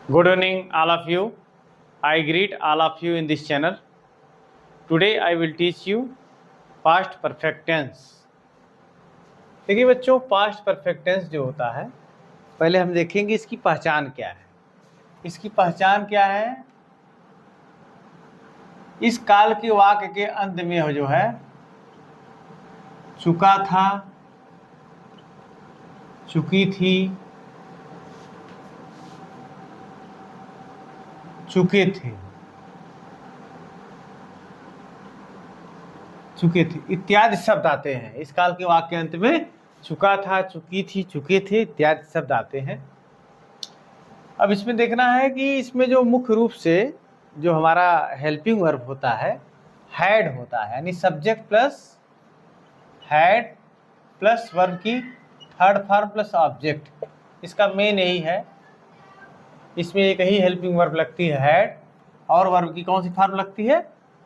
Good evening, all of you. I greet all of you in this channel. Today I will teach you past perfect tense. देखिए बच्चों, past perfect tense जो होता है, पहले हम देखेंगे इसकी पहचान क्या है। इसकी पहचान क्या है? इस काल के वाक्य के अंत में हो जो है चुका था, चुकी थी, चुके थे, चुके थे इत्यादि शब्द आते हैं। इस काल के वाक्य अंत में चुका था, चुकी थी, चुके थे इत्यादि शब्द आते हैं। अब इसमें देखना है कि इसमें जो मुख्य रूप से जो हमारा हेल्पिंग वर्ब होता है, हैड होता है, यानी subject plus had plus verb की थर्ड फॉर्म प्लस ऑब्जेक्ट, इसका मेन यही है। इसमें एक ही हेल्पिंग वर्ब लगती है हैड, और वर्ब की कौन सी फॉर्म लगती है?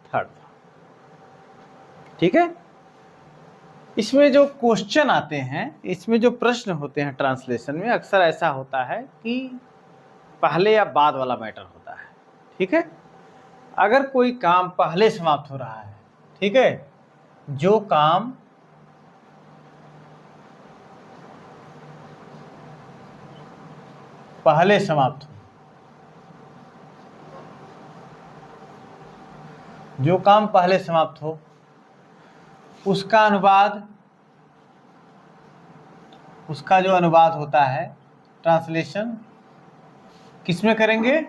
Third form. ठीक है। इसमें जो क्वेश्चन आते हैं, इसमें जो प्रश्न होते हैं ट्रांसलेशन में, अक्सर ऐसा होता है कि पहले या बाद वाला मैटर होता है। ठीक है। अगर कोई काम पहले समाप्त हो रहा है, ठीक है, जो काम पहले समाप्त हो, जो काम पहले समाप्त हो, उसका अनुवाद, उसका जो अनुवाद होता है ट्रांसलेशन किस में करेंगे?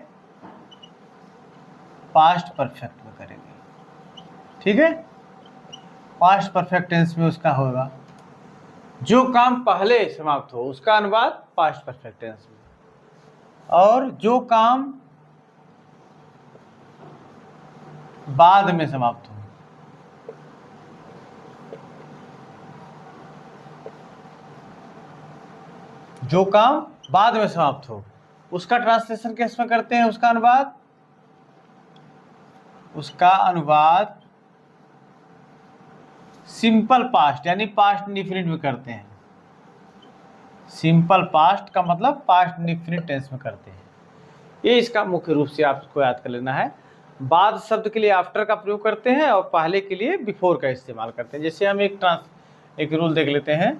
पास्ट परफेक्ट में करेंगे। ठीक है। पास्ट परफेक्ट टेंस में उसका होगा जो काम पहले समाप्त हो, उसका अनुवाद पास्ट परफेक्ट टेंस में, और जो काम बाद में समाप्त हो, जो काम बाद में समाप्त हो, उसका ट्रांसलेशन किस में करते हैं? उसका अनुवाद सिंपल पास्ट यानी पास्ट इंडेफिनिट में करते हैं। सिंपल पास्ट का मतलब पास्ट इंडेफिनिट टेंस में करते हैं। ये इसका मुख्य रूप से आपको याद कर लेना है। बाद शब्द के लिए आफ्टर का प्रयोग करते हैं और पहले के लिए बिफोर का इस्तेमाल करते हैं। जैसे हम एक रूल देख लेते हैं।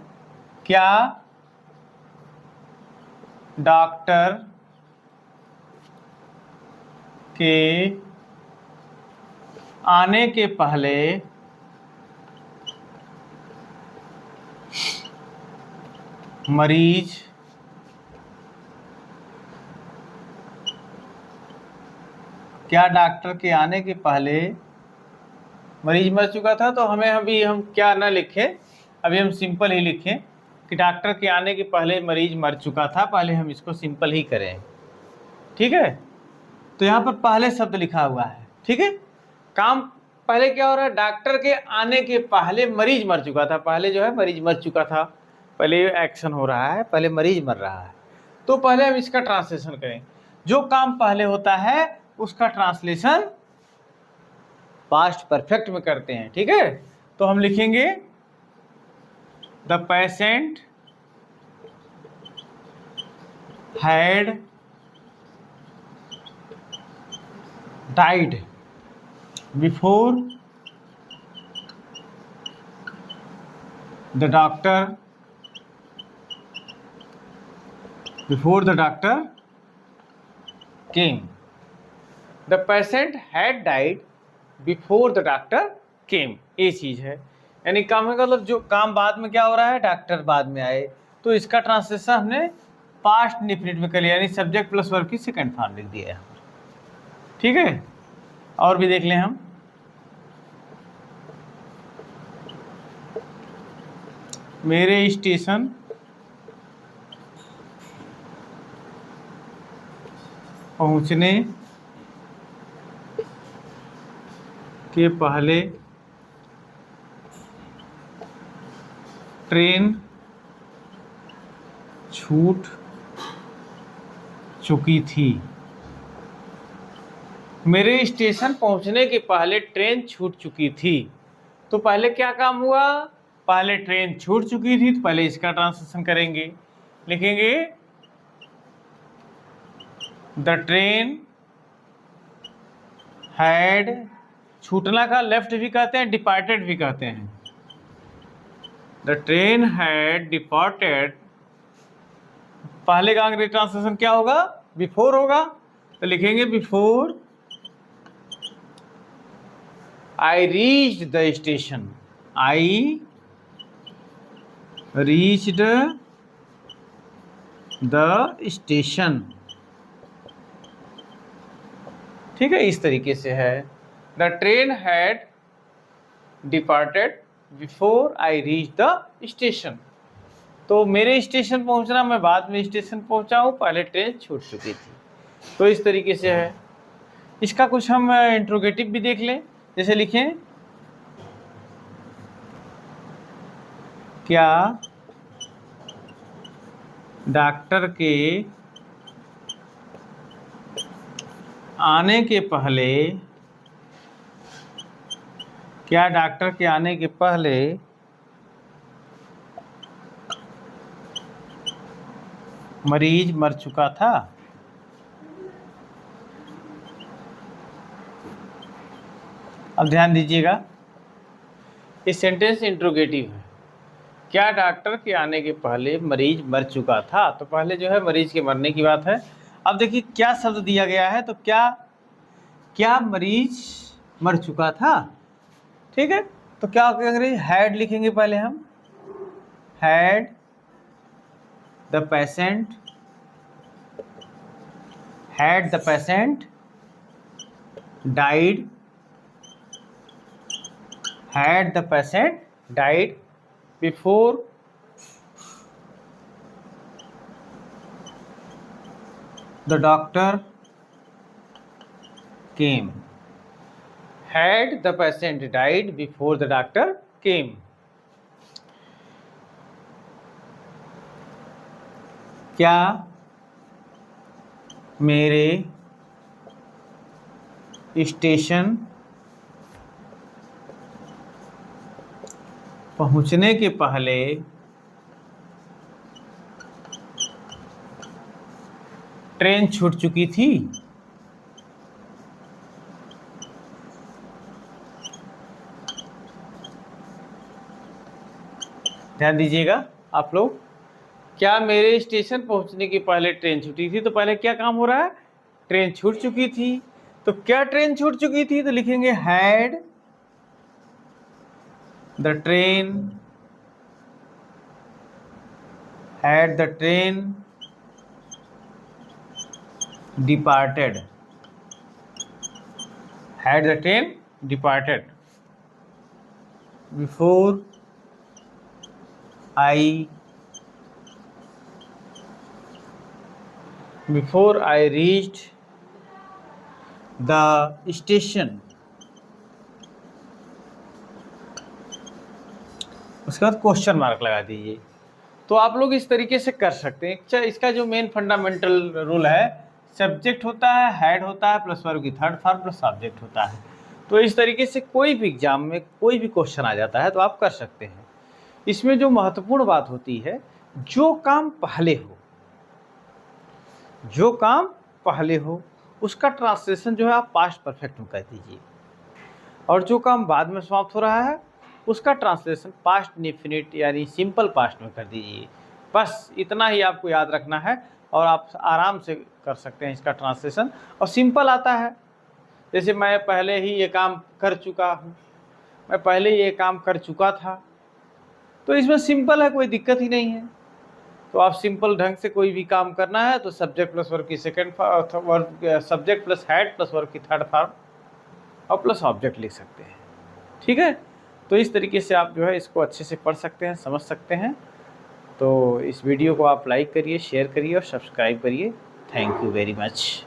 क्या डॉक्टर के आने के पहले मरीज क्या डॉक्टर के आने के पहले मरीज मर चुका था? तो हम क्या ना लिखें, अभी हम सिंपल ही लिखें कि डॉक्टर के आने के पहले मरीज मर चुका था। पहले हम इसको सिंपल ही करें। ठीक है। तो यहाँ पर पहले शब्द लिखा हुआ है। ठीक है। काम पहले क्या हो रहा है? डॉक्टर के आने के पहले मरीज मर चुका था। पहले जो है मरीज मर चुका था, पहले एक्शन हो रहा है, पहले मरीज मर रहा है। तो पहले हम इसका ट्रांसलेशन करें। जो काम पहले होता है उसका ट्रांसलेशन पास्ट परफेक्ट में करते हैं। ठीक है। तो हम लिखेंगे the patient had died before the doctor came. The patient had died before the doctor came. ये चीज है। यानी काम का मतलब जो काम बाद में क्या हो रहा है? डॉक्टर बाद में आए। तो इसका ट्रांसलेशन हमने पास्ट इंडेफिनिट में कर लिया, यानी सब्जेक्ट प्लस वर्ब की सेकंड फॉर्म लिख दिया है। ठीक है। और भी देख लें हम। मेरे स्टेशन पहुंचने के पहले ट्रेन छूट चुकी थी। मेरे स्टेशन पहुंचने के पहले ट्रेन छूट चुकी थी। तो पहले क्या काम हुआ? पहले ट्रेन छूट चुकी थी, तो पहले इसका ट्रांसलेशन करेंगे, लिखेंगे द ट्रेन हैड, छूटना का लेफ्ट भी कहते हैं, डिपार्टेड भी कहते हैं। द ट्रेन हैड डिपार्टेड, पहले का अंग्रेजी ट्रांसलेशन क्या होगा? बिफोर होगा, तो लिखेंगे before I reached the station, I reached the station. ठीक है, इस तरीके से है। The train had departed before I reach the station. तो मेरे स्टेशन पहुंचना, मैं बाद में स्टेशन पहुंचा हूं, पहले ट्रेन छूट चुकी थी। तो इस तरीके से है। इसका कुछ हम इंट्रोगेटिव भी देख लें। जैसे लिखें, क्या डॉक्टर के आने के पहले, क्या डॉक्टर के आने के पहले मरीज मर चुका था? अब ध्यान दीजिएगा, इस सेंटेंस इंट्रोगेटिव है। क्या डॉक्टर के आने के पहले मरीज मर चुका था? तो पहले जो है मरीज के मरने की बात है। अब देखिए क्या शब्द दिया गया है, तो क्या मरीज मर चुका था? ठीक है, तो क्या करेंगे? हैड लिखेंगे पहले हम, had the patient, had the patient died, had the patient died before the doctor came, had the patient died before the doctor came। क्या मेरे स्टेशन पहुंचने के पहले ट्रेन छूट चुकी थी? ध्यान दीजिएगा आप लोग, क्या मेरे स्टेशन पहुंचने के पहले ट्रेन छूटी थी? तो पहले क्या काम हो रहा है? ट्रेन छूट चुकी थी। तो क्या ट्रेन छूट चुकी थी? तो लिखेंगे had the train, had the train departed, had the train departed before before I reached the station। उसके बाद क्वेश्चन मार्क लगा दीजिए। तो आप लोग इस तरीके से कर सकते हैं। अच्छा, इसका जो मेन फंडामेंटल रूल है, सब्जेक्ट होता है, हेड होता है, प्लस वर्ब की थर्ड फॉर्म प्लस सब्जेक्ट होता है। तो इस तरीके से कोई भी एग्जाम में कोई भी क्वेश्चन आ जाता है तो आप कर सकते हैं। इसमें जो महत्वपूर्ण बात होती है, जो काम पहले हो, जो काम पहले हो उसका ट्रांसलेशन जो है आप पास्ट परफेक्ट में कर दीजिए, और जो काम बाद में समाप्त हो रहा है उसका ट्रांसलेशन पास्ट इंडेफिनिट यानी सिंपल पास्ट में कर दीजिए। बस इतना ही आपको याद रखना है और आप आराम से कर सकते हैं इसका ट्रांसलेशन। और सिंपल आता है, जैसे मैं पहले ही ये काम कर चुका हूँ, मैं पहले ये काम कर चुका था, तो इसमें सिंपल है, कोई दिक्कत ही नहीं है। तो आप सिंपल ढंग से कोई भी काम करना है तो सब्जेक्ट प्लस वर्ब की second verb, subject plus head plus verb की थर्ड फॉर्म और प्लस ऑब्जेक्ट लिख सकते हैं। ठीक है, तो इस तरीके से आप जो है इसको अच्छे से पढ़ सकते हैं, समझ सकते हैं। तो इस वीडियो को आप लाइक करिए, शेयर करिए और सब्सक्राइब करिए। Thank you very much.